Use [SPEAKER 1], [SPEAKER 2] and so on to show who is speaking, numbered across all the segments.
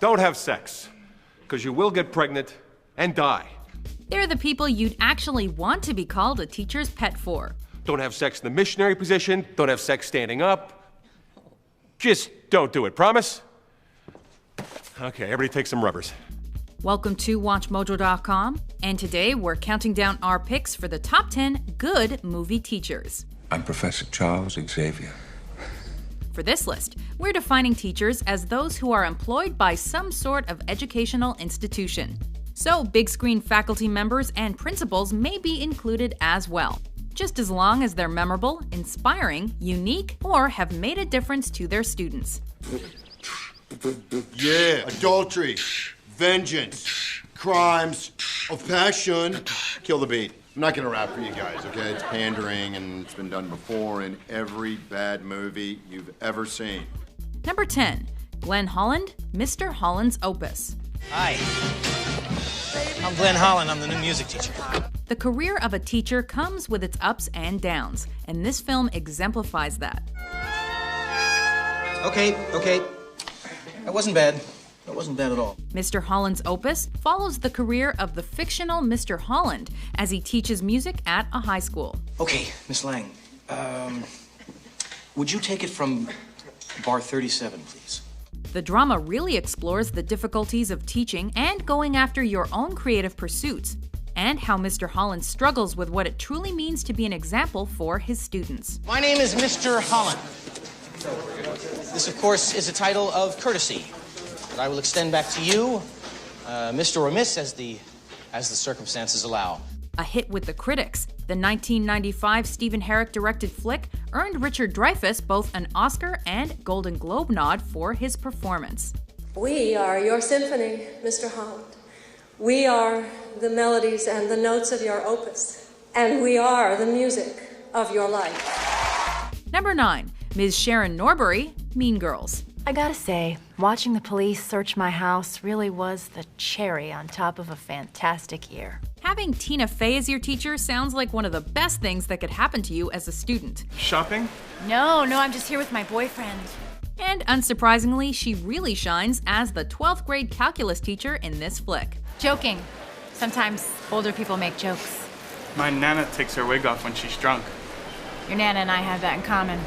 [SPEAKER 1] Don't have sex, because you will get pregnant and die.
[SPEAKER 2] They're the people you'd actually want to be called a teacher's pet for.
[SPEAKER 1] Don't have sex in the missionary position. Don't have sex standing up. Just don't do it. Promise? Okay, everybody take some rubbers.
[SPEAKER 2] Welcome to WatchMojo.com, and today we're counting down our picks for the top 10 good movie teachers.
[SPEAKER 3] I'm Professor Charles Xavier.
[SPEAKER 2] For this list, we're defining teachers as those who are employed by some sort of educational institution. So big screen faculty members and principals may be included as well, just as long as they're memorable, inspiring, unique, or have made a difference to their students.
[SPEAKER 4] Yeah, adultery, vengeance, crimes of passion. Kill the beat. I'm not gonna rap for you guys, okay? It's pandering and it's been done before in every bad movie you've ever seen.
[SPEAKER 2] Number 10, Glenn Holland, Mr. Holland's Opus.
[SPEAKER 5] Hi, I'm Glenn Holland. I'm the new music teacher.
[SPEAKER 2] The career of a teacher comes with its ups and downs, and this film exemplifies that.
[SPEAKER 5] Okay. That wasn't bad. That wasn't bad at all.
[SPEAKER 2] Mr. Holland's Opus follows the career of the fictional Mr. Holland as he teaches music at a high school.
[SPEAKER 5] Okay, Miss Lang, would you take it from bar 37, please?
[SPEAKER 2] The drama really explores the difficulties of teaching and going after your own creative pursuits, and how Mr. Holland struggles with what it truly means to be an example for his students.
[SPEAKER 5] My name is Mr. Holland. This, of course, is a title of courtesy that I will extend back to you, Mr. or Miss, as the circumstances allow.
[SPEAKER 2] A hit with the critics, the 1995 Stephen Herek-directed flick earned Richard Dreyfuss both an Oscar and Golden Globe nod for his performance.
[SPEAKER 6] We are your symphony, Mr. Holland. We are the melodies and the notes of your opus, and we are the music of your life.
[SPEAKER 2] Number 9, Ms. Sharon Norbury, Mean Girls.
[SPEAKER 7] I gotta say, watching the police search my house really was the cherry on top of a fantastic year.
[SPEAKER 2] Having Tina Fey as your teacher sounds like one of the best things that could happen to you as a student.
[SPEAKER 1] Shopping?
[SPEAKER 7] No, I'm just here with my boyfriend.
[SPEAKER 2] And unsurprisingly, she really shines as the 12th grade calculus teacher in this flick.
[SPEAKER 7] Joking. Sometimes older people make jokes.
[SPEAKER 8] My Nana takes her wig off when she's drunk.
[SPEAKER 7] Your Nana and I have that in common.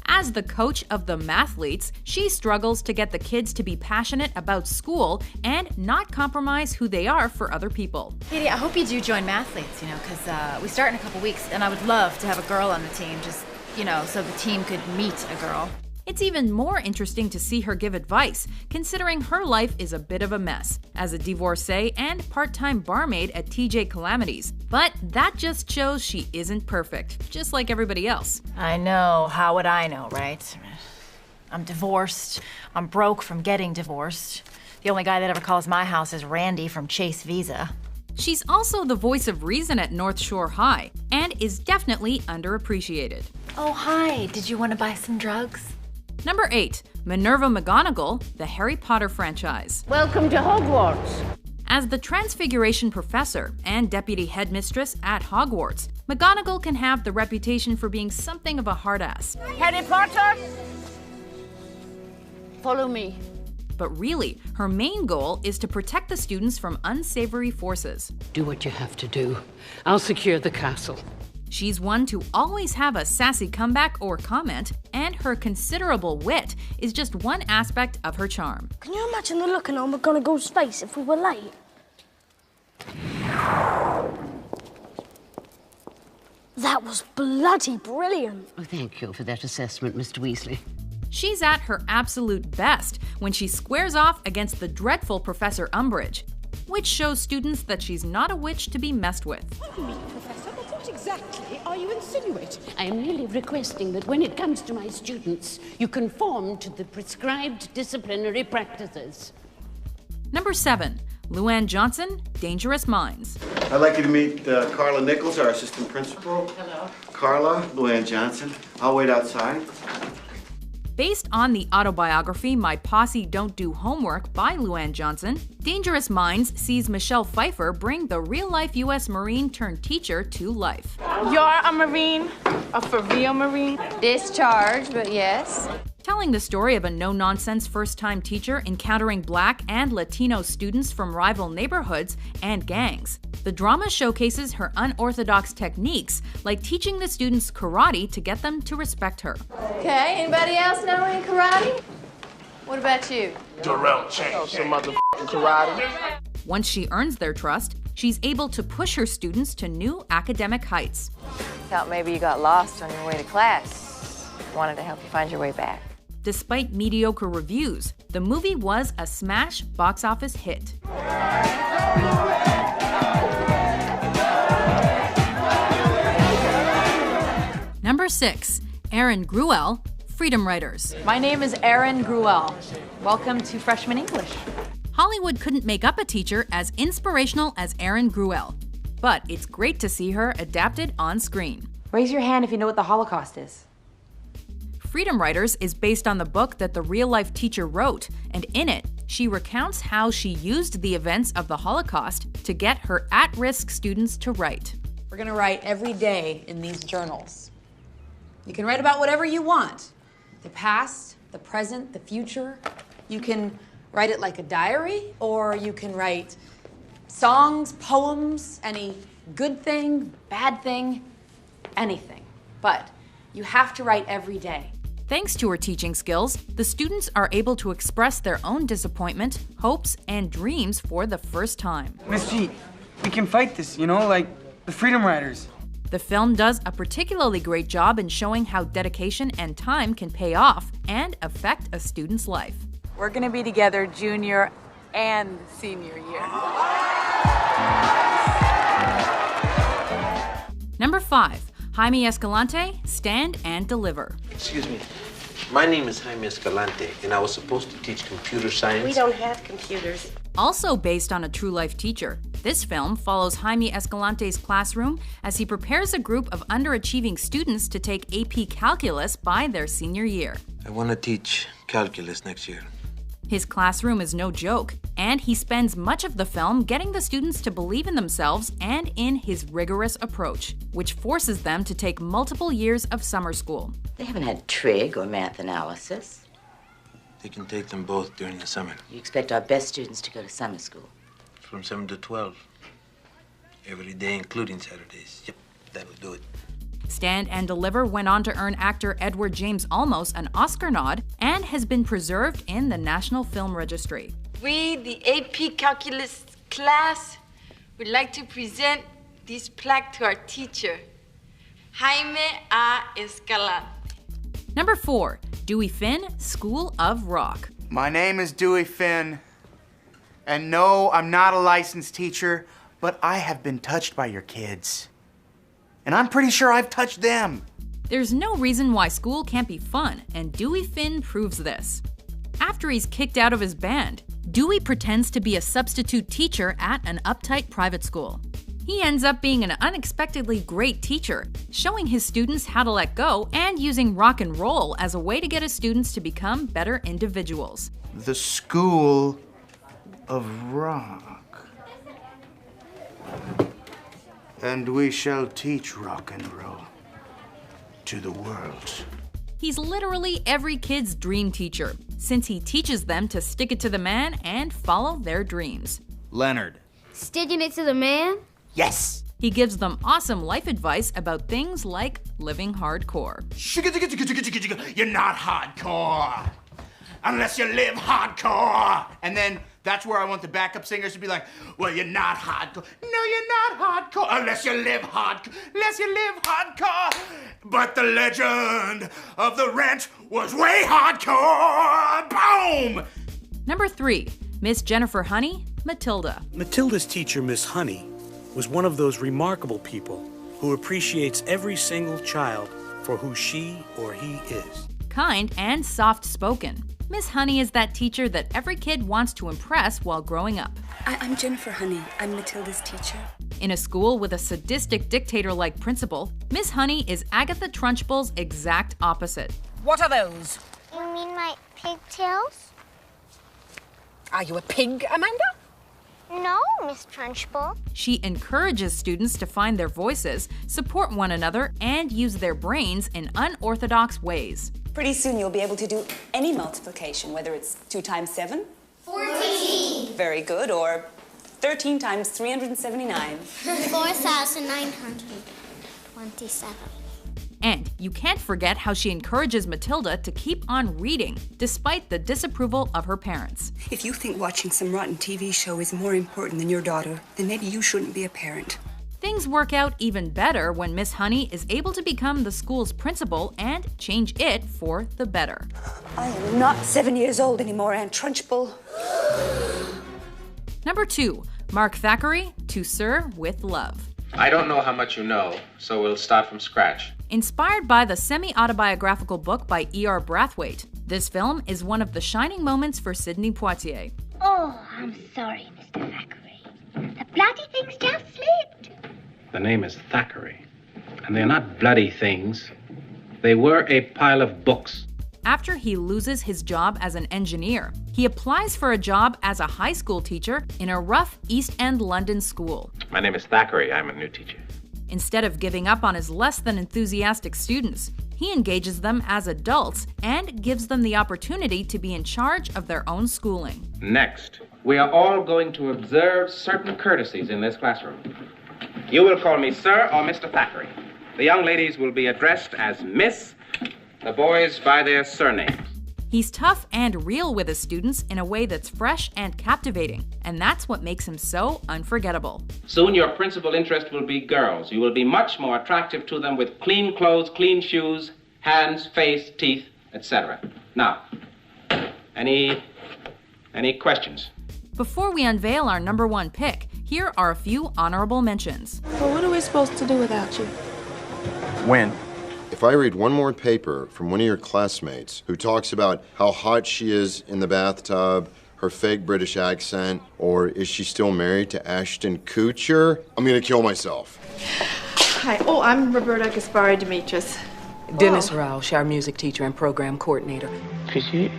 [SPEAKER 2] As the coach of the mathletes, she struggles to get the kids to be passionate about school and not compromise who they are for other people.
[SPEAKER 7] Katie, I hope you do join mathletes, because we start in a couple weeks, and I would love to have a girl on the team, just, so the team could meet a girl.
[SPEAKER 2] It's even more interesting to see her give advice, considering her life is a bit of a mess, as a divorcee and part-time barmaid at TJ Calamities. But that just shows she isn't perfect, just like everybody else.
[SPEAKER 7] I know. How would I know, right? I'm divorced. I'm broke from getting divorced. The only guy that ever calls my house is Randy from Chase Visa.
[SPEAKER 2] She's also the voice of reason at North Shore High, and is definitely underappreciated.
[SPEAKER 7] Oh, hi. Did you want to buy some drugs?
[SPEAKER 2] Number 8, Minerva McGonagall, the Harry Potter franchise.
[SPEAKER 9] Welcome to Hogwarts.
[SPEAKER 2] As the Transfiguration Professor and Deputy Headmistress at Hogwarts, McGonagall can have the reputation for being something of a hard-ass.
[SPEAKER 9] Harry Potter, follow me.
[SPEAKER 2] But really, her main goal is to protect the students from unsavory forces.
[SPEAKER 9] Do what you have to do. I'll secure the castle.
[SPEAKER 2] She's one to always have a sassy comeback or comment, and her considerable wit is just one aspect of her charm.
[SPEAKER 10] Can you imagine the look on McGonagall's face if we were late? That was bloody brilliant.
[SPEAKER 9] Oh, thank you for that assessment, Mr. Weasley.
[SPEAKER 2] She's at her absolute best when she squares off against the dreadful Professor Umbridge, which shows students that she's not a witch to be messed with.
[SPEAKER 11] Professor, but what exactly are you insinuating?
[SPEAKER 9] I am merely requesting that when it comes to my students, you conform to the prescribed disciplinary practices.
[SPEAKER 2] Number 7, Luann Johnson, Dangerous Minds.
[SPEAKER 4] I'd like you to meet Carla Nichols, our assistant principal.
[SPEAKER 9] Hello.
[SPEAKER 4] Carla, Luann Johnson. I'll wait outside.
[SPEAKER 2] Based on the autobiography My Posse Don't Do Homework by Luann Johnson, Dangerous Minds sees Michelle Pfeiffer bring the real-life U.S. Marine turned teacher to life.
[SPEAKER 12] You're a Marine? A for real Marine?
[SPEAKER 13] Discharged, but yes.
[SPEAKER 2] telling the story of a no-nonsense first-time teacher encountering Black and Latino students from rival neighborhoods and gangs. The drama showcases her unorthodox techniques, like teaching the students karate to get them to respect her.
[SPEAKER 12] Okay, anybody else know any karate? What about you?
[SPEAKER 13] Darrell Chang. Some motherfucking karate.
[SPEAKER 2] Once she earns their trust, she's able to push her students to new academic heights.
[SPEAKER 12] Thought maybe you got lost on your way to class. Wanted to help you find your way back.
[SPEAKER 2] Despite mediocre reviews, the movie was a smash box office hit. Number 6, Erin Gruelle, Freedom Writers.
[SPEAKER 14] My name is Erin Gruelle. Welcome to Freshman English.
[SPEAKER 2] Hollywood couldn't make up a teacher as inspirational as Erin Gruelle, but it's great to see her adapted on screen.
[SPEAKER 14] Raise your hand if you know what the Holocaust is.
[SPEAKER 2] Freedom Writers is based on the book that the real-life teacher wrote, and in it, she recounts how she used the events of the Holocaust to get her at-risk students to write.
[SPEAKER 15] We're gonna write every day in these journals. You can write about whatever you want. The past, the present, the future. You can write it like a diary, or you can write songs, poems, any good thing, bad thing, anything. But you have to write every day.
[SPEAKER 2] Thanks to her teaching skills, the students are able to express their own disappointment, hopes, and dreams for the first time.
[SPEAKER 16] Miss G, we can fight this, you know, like the Freedom Riders.
[SPEAKER 2] The film does a particularly great job in showing how dedication and time can pay off and affect a student's life.
[SPEAKER 14] We're gonna be together junior and senior year.
[SPEAKER 2] Number 5, Jaime Escalante, Stand and Deliver.
[SPEAKER 17] Excuse me. My name is Jaime Escalante, and I was supposed to teach computer science.
[SPEAKER 18] We don't have computers.
[SPEAKER 2] Also based on a true-life teacher, this film follows Jaime Escalante's classroom as he prepares a group of underachieving students to take AP Calculus by their senior year.
[SPEAKER 3] I want to teach calculus next year.
[SPEAKER 2] His classroom is no joke, and he spends much of the film getting the students to believe in themselves and in his rigorous approach, which forces them to take multiple years of summer school.
[SPEAKER 18] They haven't had trig or math analysis.
[SPEAKER 3] They can take them both during the summer.
[SPEAKER 18] You expect our best students to go to summer school?
[SPEAKER 3] From 7 to 12. Every day, including Saturdays. Yep, that would do it.
[SPEAKER 2] Stand and Deliver went on to earn actor Edward James Olmos an Oscar nod and has been preserved in the National Film Registry.
[SPEAKER 19] We, the AP Calculus class, would like to present this plaque to our teacher, Jaime A. Escalante.
[SPEAKER 2] Number 4, Dewey Finn, School of Rock.
[SPEAKER 16] My name is Dewey Finn, and no, I'm not a licensed teacher, but I have been touched by your kids. And I'm pretty sure I've touched them.
[SPEAKER 2] There's no reason why school can't be fun, and Dewey Finn proves this. After he's kicked out of his band, Dewey pretends to be a substitute teacher at an uptight private school. He ends up being an unexpectedly great teacher, showing his students how to let go and using rock and roll as a way to get his students to become better individuals.
[SPEAKER 16] The School of Rock. And we shall teach rock and roll to the world.
[SPEAKER 2] He's literally every kid's dream teacher, since he teaches them to stick it to the man and follow their dreams.
[SPEAKER 16] Leonard.
[SPEAKER 10] Sticking it to the man?
[SPEAKER 16] Yes.
[SPEAKER 2] He gives them awesome life advice about things like living hardcore.
[SPEAKER 16] You're not hardcore unless you live hardcore. And then that's where I want the backup singers to be like, well, you're not hardcore. No, you're not hardcore unless you live hardcore. Unless you live hardcore. But the legend of the Rent was way hardcore. Boom!
[SPEAKER 2] Number 3, Miss Jennifer Honey, Matilda.
[SPEAKER 20] Matilda's teacher, Miss Honey, was one of those remarkable people who appreciates every single child for who she or he is.
[SPEAKER 2] Kind and soft-spoken, Miss Honey is that teacher that every kid wants to impress while growing up.
[SPEAKER 21] I'm Jennifer Honey. I'm Matilda's teacher.
[SPEAKER 2] In a school with a sadistic dictator-like principal, Miss Honey is Agatha Trunchbull's exact opposite.
[SPEAKER 11] What are those?
[SPEAKER 10] You mean my pigtails?
[SPEAKER 11] Are you a pig, Amanda?
[SPEAKER 10] No, Miss Trunchbull.
[SPEAKER 2] She encourages students to find their voices, support one another, and use their brains in unorthodox ways.
[SPEAKER 21] Pretty soon you'll be able to do any multiplication, whether it's 2 times 7?
[SPEAKER 10] 14.
[SPEAKER 21] Very good, or 13 times 379.
[SPEAKER 10] 4,927.
[SPEAKER 2] And you can't forget how she encourages Matilda to keep on reading, despite the disapproval of her parents.
[SPEAKER 21] If you think watching some rotten TV show is more important than your daughter, then maybe you shouldn't be a parent.
[SPEAKER 2] Things work out even better when Miss Honey is able to become the school's principal and change it for the better.
[SPEAKER 21] I am not 7 years old anymore, Aunt Trunchbull.
[SPEAKER 2] Number 2, Mark Thackeray, To Sir with Love.
[SPEAKER 17] I don't know how much you know, so we'll start from scratch.
[SPEAKER 2] Inspired by the semi-autobiographical book by E.R. Brathwaite, this film is one of the shining moments for Sidney Poitier.
[SPEAKER 10] Oh, I'm sorry, Mr. Thackeray. The bloody things just slipped.
[SPEAKER 17] The name is Thackeray, and they're not bloody things. They were a pile of books.
[SPEAKER 2] After he loses his job as an engineer, he applies for a job as a high school teacher in a rough East End London school.
[SPEAKER 17] My name is Thackeray. I'm a new teacher.
[SPEAKER 2] Instead of giving up on his less than enthusiastic students, he engages them as adults and gives them the opportunity to be in charge of their own schooling.
[SPEAKER 17] Next, we are all going to observe certain courtesies in this classroom. You will call me Sir or Mr. Thackeray. The young ladies will be addressed as Miss, the boys by their surnames.
[SPEAKER 2] He's tough and real with his students in a way that's fresh and captivating, and that's what makes him so unforgettable.
[SPEAKER 17] Soon your principal interest will be girls. You will be much more attractive to them with clean clothes, clean shoes, hands, face, teeth, etc. Now, any questions?
[SPEAKER 2] Before we unveil our number 1 pick, here are a few honorable mentions.
[SPEAKER 5] Well, what are we supposed to do without you?
[SPEAKER 4] When? If I read one more paper from one of your classmates who talks about how hot she is in the bathtub, her fake British accent, or is she still married to Ashton Kutcher, I'm gonna kill myself.
[SPEAKER 5] Hi. Oh, I'm Roberta Gaspari Demetrius.
[SPEAKER 22] Dennis Roush, our music teacher and program coordinator.
[SPEAKER 23] Chrissy,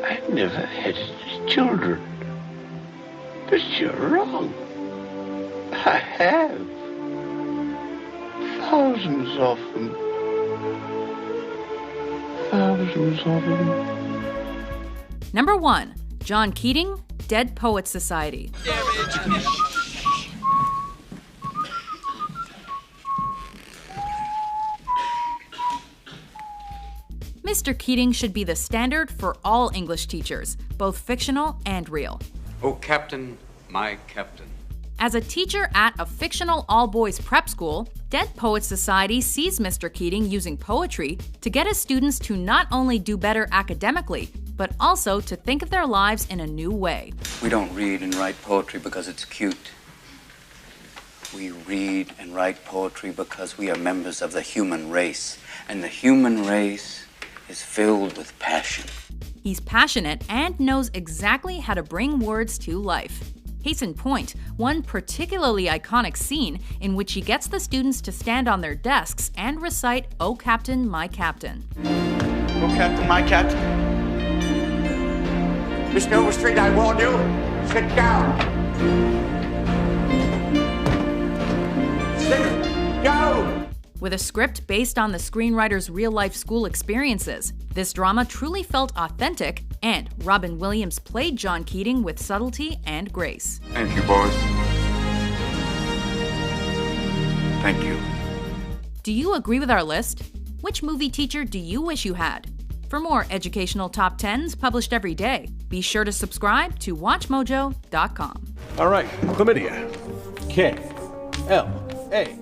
[SPEAKER 23] I've never had children. But you're wrong. I have. Thousands of them. Thousands of them.
[SPEAKER 2] Number 1, John Keating, Dead Poets Society. Mr. Keating should be the standard for all English teachers, both fictional and real.
[SPEAKER 24] Oh, Captain, my Captain.
[SPEAKER 2] As a teacher at a fictional all-boys prep school, Dead Poets Society sees Mr. Keating using poetry to get his students to not only do better academically, but also to think of their lives in a new way.
[SPEAKER 24] We don't read and write poetry because it's cute. We read and write poetry because we are members of the human race, and the human race is filled with passion.
[SPEAKER 2] He's passionate and knows exactly how to bring words to life. Case in point, one particularly iconic scene in which he gets the students to stand on their desks and recite, "Oh Captain, my Captain."
[SPEAKER 16] Oh, Captain, my Captain.
[SPEAKER 13] Mr. Overstreet, I warn you, sit down. Sit down.
[SPEAKER 2] With a script based on the screenwriter's real-life school experiences, this drama truly felt authentic, and Robin Williams played John Keating with subtlety and grace.
[SPEAKER 23] Thank you, boys. Thank you.
[SPEAKER 2] Do you agree with our list? Which movie teacher do you wish you had? For more educational top 10s published every day, be sure to subscribe to WatchMojo.com.
[SPEAKER 1] All right, chlamydia. K-L-A.